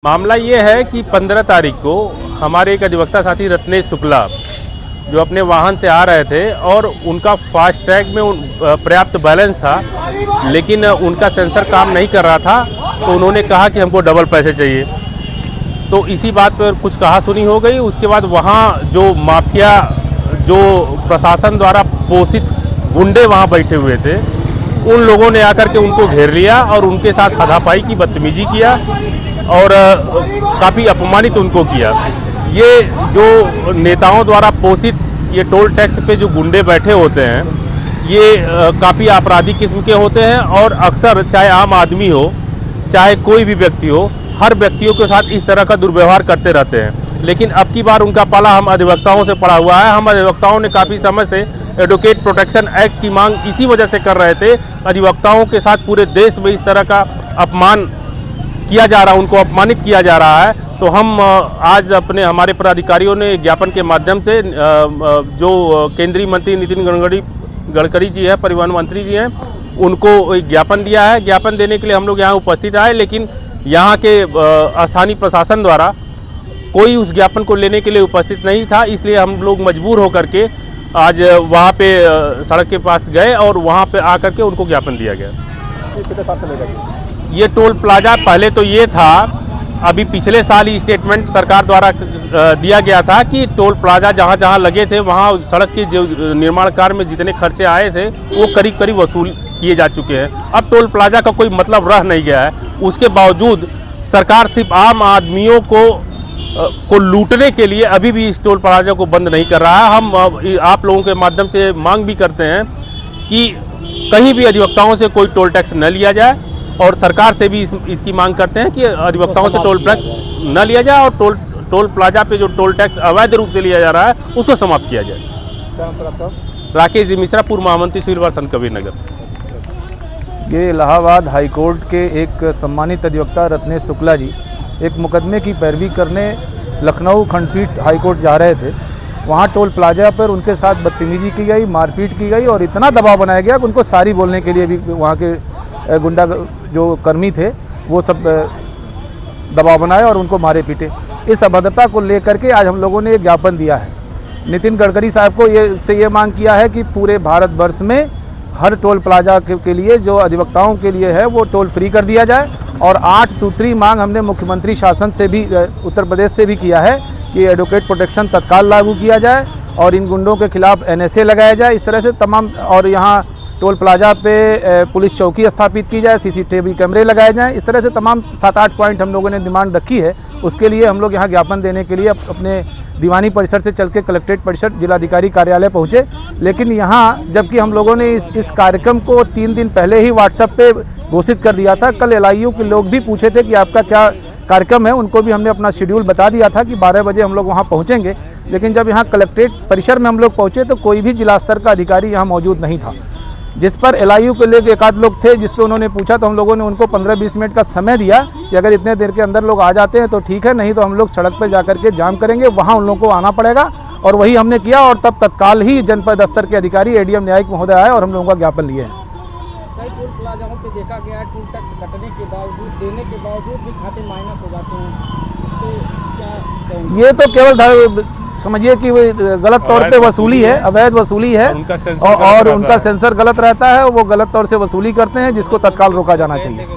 मामला ये है कि 15 तारीख को हमारे एक अधिवक्ता साथी रत्नेश शुक्ला जो अपने वाहन से आ रहे थे और उनका फास्ट टैग में पर्याप्त बैलेंस था, लेकिन उनका सेंसर काम नहीं कर रहा था, तो उन्होंने कहा कि हमको डबल पैसे चाहिए। तो इसी बात पर कुछ कहा सुनी हो गई। उसके बाद वहाँ जो माफिया, जो प्रशासन द्वारा पोषित गुंडे वहाँ बैठे हुए थे, उन लोगों ने आकर के उनको घेर लिया और उनके साथ हाथापाई की, बदतमीजी किया और काफ़ी अपमानित उनको किया। ये जो नेताओं द्वारा पोषित ये टोल टैक्स पे जो गुंडे बैठे होते हैं, ये काफ़ी आपराधिक किस्म के होते हैं और अक्सर चाहे आम आदमी हो, चाहे कोई भी व्यक्ति हो, हर व्यक्तियों के साथ इस तरह का दुर्व्यवहार करते रहते हैं। लेकिन अब की बार उनका पाला हम अधिवक्ताओं से पड़ा हुआ है। हम अधिवक्ताओं ने काफ़ी समय से एडवोकेट प्रोटेक्शन एक्ट की मांग इसी वजह से कर रहे थे। अधिवक्ताओं के साथ पूरे देश में इस तरह का अपमान किया जा रहा है, उनको अपमानित किया जा रहा है। तो हम आज हमारे पदाधिकारियों ने ज्ञापन के माध्यम से जो केंद्रीय मंत्री नितिन गडकरी जी है, परिवहन मंत्री जी हैं, उनको एक ज्ञापन दिया है। ज्ञापन देने के लिए हम लोग यहाँ उपस्थित आए, लेकिन यहाँ के स्थानीय प्रशासन द्वारा कोई उस ज्ञापन को लेने के लिए उपस्थित नहीं था। इसलिए हम लोग मजबूर होकर के आज वहाँ पे सड़क के पास गए और वहाँ पे आकर के उनको ज्ञापन दिया गया। कितने साल चलेगा ये टोल प्लाजा? पहले तो ये था, अभी पिछले साल ही स्टेटमेंट सरकार द्वारा दिया गया था कि टोल प्लाजा जहाँ जहाँ लगे थे, वहाँ सड़क के जो निर्माण कार्य में जितने खर्चे आए थे वो करीब करीब वसूल किए जा चुके हैं। अब टोल प्लाजा का कोई मतलब रह नहीं गया है। उसके बावजूद सरकार सिर्फ आम आदमियों को लूटने के लिए अभी भी इस टोल प्लाजा को बंद नहीं कर रहा है। हम आप लोगों के माध्यम से मांग भी करते हैं कि कहीं भी अधिवक्ताओं से कोई टोल टैक्स न लिया जाए और सरकार से भी इसकी मांग करते हैं कि अधिवक्ताओं से टोल टैक्स न लिया जाए और टोल प्लाजा पे जो टोल टैक्स अवैध रूप से लिया जा रहा है उसको समाप्त किया जाए। राकेश जी मिश्रा, पूर्व महामंत्री सिविल संत कबीर नगर। ये इलाहाबाद हाईकोर्ट के एक सम्मानित अधिवक्ता रत्नेश शुक्ला जी एक मुकदमे की पैरवी करने लखनऊ खंडपीठ हाईकोर्ट जा रहे थे। वहाँ टोल प्लाजा पर उनके साथ बदतमीजी की गई, मारपीट की गई और इतना दबाव बनाया गया कि उनको सारी बोलने के लिए भी वहाँ के गुंडा जो कर्मी थे वो सब दबाव बनाए और उनको मारे पीटे। इस अभद्रता को लेकर के आज हम लोगों ने एक ज्ञापन दिया है। नितिन गडकरी साहब को ये मांग किया है कि पूरे भारतवर्ष में हर टोल प्लाजा के लिए जो अधिवक्ताओं के लिए है वो टोल फ्री कर दिया जाए। और 8 सूत्री मांग हमने मुख्यमंत्री शासन से भी, उत्तर प्रदेश से भी किया है कि एडवोकेट प्रोटेक्शन तत्काल लागू किया जाए और इन गुंडों के खिलाफ NSA लगाया जाए। इस तरह से तमाम, और यहाँ टोल प्लाजा पे पुलिस चौकी स्थापित की जाए, CCTV कैमरे लगाए जाएं। इस तरह से तमाम 7-8 पॉइंट हम लोगों ने डिमांड रखी है। उसके लिए हम लोग यहाँ ज्ञापन देने के लिए अपने दीवानी परिसर से चल के कलेक्ट्रेट परिसर जिलाधिकारी कार्यालय पहुँचे। लेकिन यहाँ जबकि हम लोगों ने इस कार्यक्रम को 3 दिन पहले ही व्हाट्सएप पे घोषित कर दिया था। कल LIU के लोग भी पूछे थे कि आपका क्या कार्यक्रम है, उनको भी हमने अपना शेड्यूल बता दिया था कि 12 बजे हम लोग वहाँ पहुँचेंगे। लेकिन जब यहाँ कलेक्ट्रेट परिसर में हम लोग पहुँचे तो कोई भी जिला स्तर का अधिकारी यहाँ मौजूद नहीं था। जिस पर LIU के लोग एक आध लोग थे, जिस पर उन्होंने पूछा तो हम लोगों ने उनको 15-20 मिनट का समय दिया कि अगर इतने देर के अंदर लोग आ जाते हैं तो ठीक है, नहीं तो हम लोग सड़क पर जाकर के जाम करेंगे, वहाँ उन लोगों को आना पड़ेगा। और वही हमने किया और तब तत्काल ही जनपद स्तर के अधिकारी ADM न्यायिक महोदय आए और हम लोगों का ज्ञापन लिए हैं। कई टोल प्लाजाओं पे देखा गया है टोल टैक्स कटने के बावजूद, देने के बावजूद भी खाते माइनस हो जाते हैं। इस पे क्या कहेंगे? ये तो केवल समझिए कि वो गलत तौर पे वसूली है, अवैध वसूली है और उनका सेंसर गलत रहता है। वो गलत तौर से वसूली करते हैं जिसको तत्काल रोका जाना चाहिए।